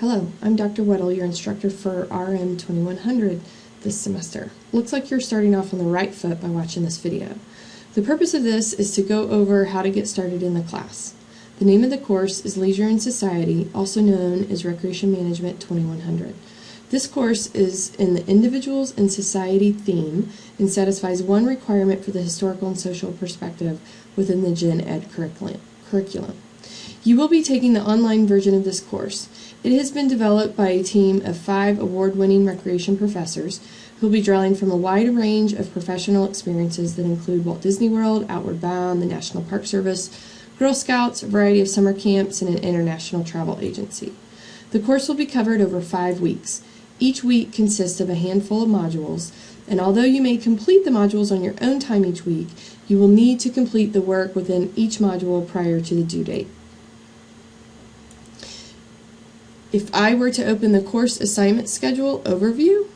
Hello, I'm Dr. Weddle, your instructor for RM 2100 this semester. Looks like you're starting off on the right foot by watching this video. The purpose of this is to go over how to get started in the class. The name of the course is Leisure and Society, also known as Recreation Management 2100. This course is in the Individuals and Society theme and satisfies one requirement for the historical and social perspective within the Gen Ed curriculum. You will be taking the online version of this course. It has been developed by a team of 5 award-winning recreation professors who will be drawing from a wide range of professional experiences that include Walt Disney World, Outward Bound, the National Park Service, Girl Scouts, a variety of summer camps, and an international travel agency. The course will be covered over 5 weeks. Each week consists of a handful of modules, and although you may complete the modules on your own time each week, you will need to complete the work within each module prior to the due date. If I were to open the course assignment schedule overview,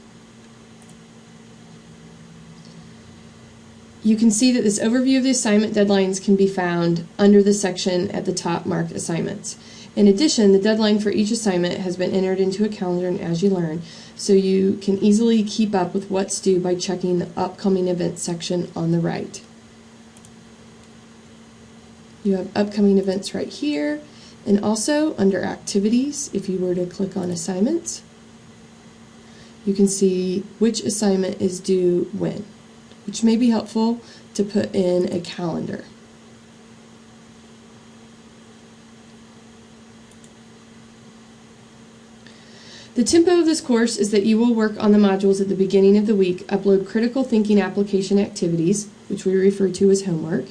you can see that this overview of the assignment deadlines can be found under the section at the top marked assignments. In addition, the deadline for each assignment has been entered into a calendar As You Learn, so you can easily keep up with what's due by checking the upcoming events section on the right. You have upcoming events right here. And also, under Activities, if you were to click on Assignments, you can see which assignment is due when, which may be helpful to put in a calendar. The tempo of this course is that you will work on the modules at the beginning of the week, upload critical thinking application activities, which we refer to as homework,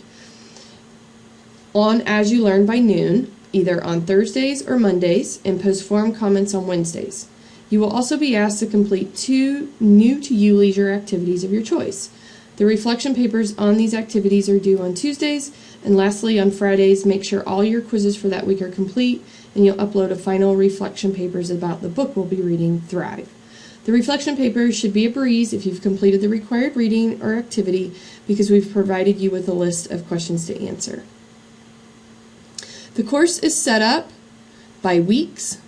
on As You Learn by noon, either on Thursdays or Mondays, and post forum comments on Wednesdays. You will also be asked to complete 2 new-to-you leisure activities of your choice. The reflection papers on these activities are due on Tuesdays, and lastly, on Fridays, make sure all your quizzes for that week are complete, and you'll upload a final reflection papers about the book we'll be reading, Thrive. The reflection papers should be a breeze if you've completed the required reading or activity, because we've provided you with a list of questions to answer. The course is set up by weeks,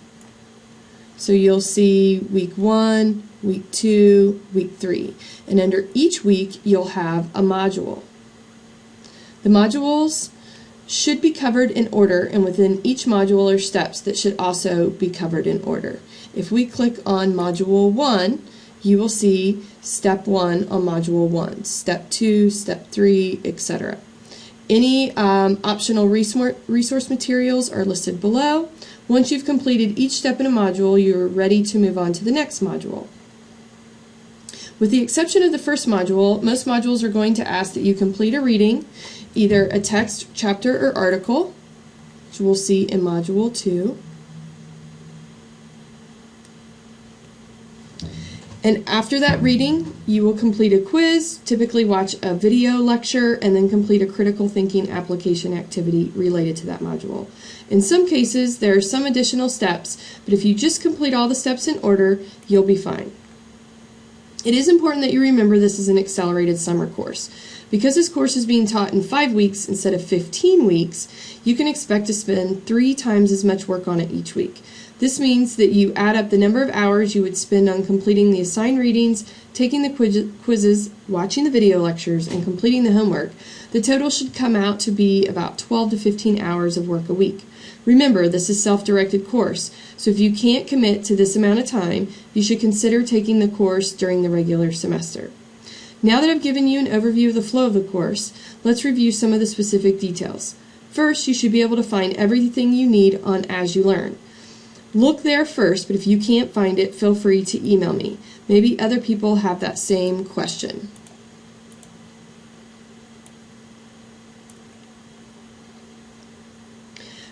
so you'll see week 1, week 2, week 3, and under each week you'll have a module. The modules should be covered in order, and within each module are steps that should also be covered in order. If we click on Module 1, you will see Step 1 on Module 1, Step 2, Step 3, etc. Any optional resource materials are listed below. Once you've completed each step in a module, you're ready to move on to the next module. With the exception of the first module, most modules are going to ask that you complete a reading, either a text, chapter, or article, which we'll see in Module 2. And after that reading, you will complete a quiz, typically watch a video lecture, and then complete a critical thinking application activity related to that module. In some cases, there are some additional steps, but if you just complete all the steps in order, you'll be fine. It is important that you remember this is an accelerated summer course. Because this course is being taught in 5 weeks instead of 15 weeks, you can expect to spend 3 times as much work on it each week. This means that you add up the number of hours you would spend on completing the assigned readings, taking the quizzes, watching the video lectures, and completing the homework. The total should come out to be about 12 to 15 hours of work a week. Remember, this is a self-directed course, so if you can't commit to this amount of time, you should consider taking the course during the regular semester. Now that I've given you an overview of the flow of the course, let's review some of the specific details. First, you should be able to find everything you need on As You Learn. Look there first, but if you can't find it, feel free to email me. Maybe other people have that same question.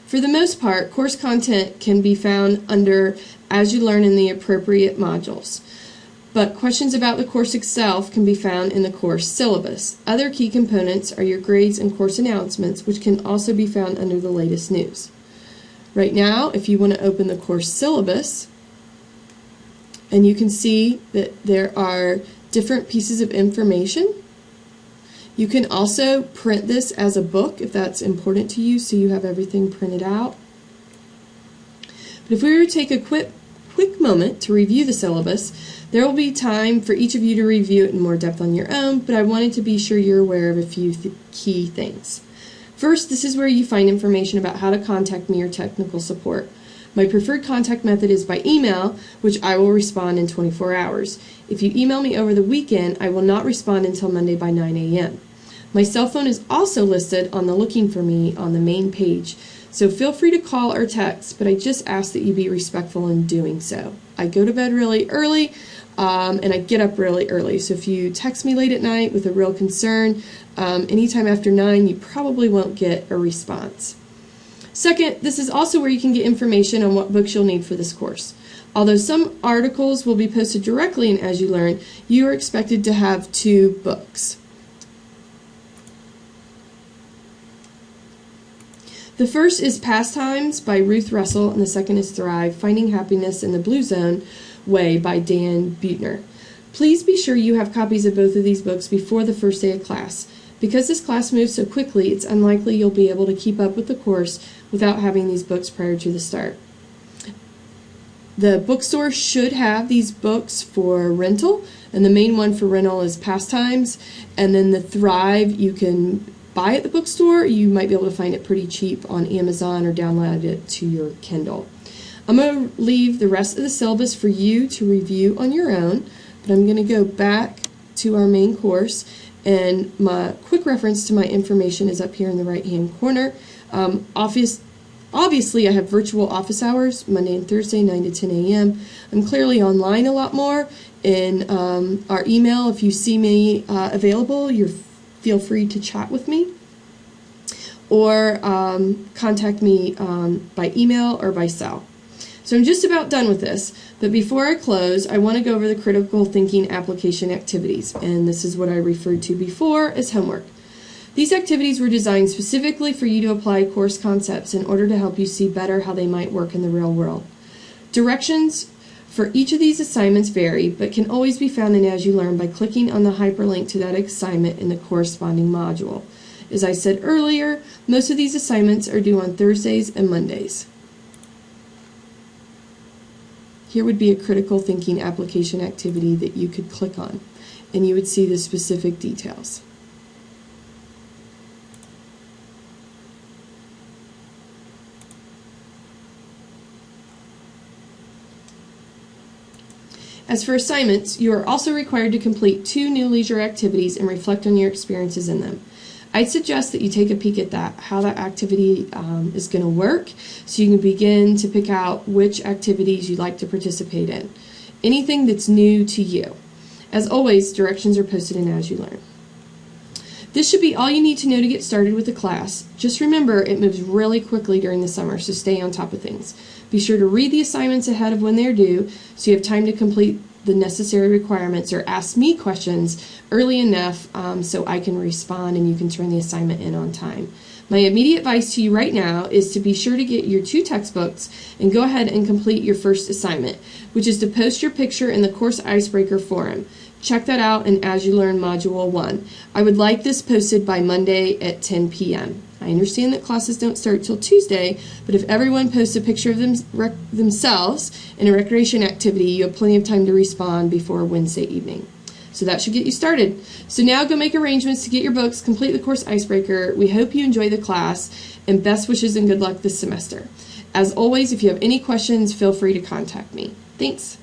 For the most part, course content can be found under As You Learn in the appropriate modules. But questions about the course itself can be found in the course syllabus. Other key components are your grades and course announcements, which can also be found under the latest news. Right now, if you want to open the course syllabus, and you can see that there are different pieces of information. You can also print this as a book if that's important to you, so you have everything printed out. But if we were to take a quick quick moment to review the syllabus. There will be time for each of you to review it in more depth on your own, but I wanted to be sure you're aware of a few key things. First, this is where you find information about how to contact me or technical support. My preferred contact method is by email, which I will respond in 24 hours. If you email me over the weekend, I will not respond until Monday by 9 a.m. My cell phone is also listed on the Looking for Me on the main page, so feel free to call or text, but I just ask that you be respectful in doing so. I go to bed really early, and I get up really early, so if you text me late at night with a real concern, anytime after 9, you probably won't get a response. Second, this is also where you can get information on what books you'll need for this course. Although some articles will be posted directly in As You Learn, you are expected to have 2 books. The first is Pastimes by Ruth Russell, and the second is Thrive, Finding Happiness in the Blue Zone Way by Dan Buettner. Please be sure you have copies of both of these books before the first day of class. Because this class moves so quickly, it's unlikely you'll be able to keep up with the course without having these books prior to the start. The bookstore should have these books for rental, and the main one for rental is Pastimes, and then the Thrive you can buy at the bookstore. You might be able to find it pretty cheap on Amazon or download it to your Kindle. I'm going to leave the rest of the syllabus for you to review on your own, but I'm going to go back to our main course, and my quick reference to my information is up here in the right hand corner. Obviously I have virtual office hours Monday and Thursday 9 to 10 a.m. I'm clearly online a lot more in our email. If you see me available, feel free to chat with me or contact me by email or by cell. So I'm just about done with this, but before I close, I want to go over the critical thinking application activities, and this is what I referred to before as homework. These activities were designed specifically for you to apply course concepts in order to help you see better how they might work in the real world. Directions for each of these assignments vary, but can always be found in As You Learn by clicking on the hyperlink to that assignment in the corresponding module. As I said earlier, most of these assignments are due on Thursdays and Mondays. Here would be a critical thinking application activity that you could click on, and you would see the specific details. As for assignments, you are also required to complete 2 new leisure activities and reflect on your experiences in them. I'd suggest that you take a peek at how that activity is going to work, so you can begin to pick out which activities you'd like to participate in. Anything that's new to you. As always, directions are posted in As You Learn. This should be all you need to know to get started with the class. Just remember, it moves really quickly during the summer, so stay on top of things. Be sure to read the assignments ahead of when they're due, so you have time to complete the necessary requirements or ask me questions early enough so I can respond and you can turn the assignment in on time. My immediate advice to you right now is to be sure to get your 2 textbooks and go ahead and complete your first assignment, which is to post your picture in the Course Icebreaker forum. Check that out in As You Learn Module 1. I would like this posted by Monday at 10 p.m. I understand that classes don't start till Tuesday, but if everyone posts a picture of themselves in a recreation activity, you have plenty of time to respond before Wednesday evening. So that should get you started. So now go make arrangements to get your books, complete the Course Icebreaker. We hope you enjoy the class, and best wishes and good luck this semester. As always, if you have any questions, feel free to contact me. Thanks.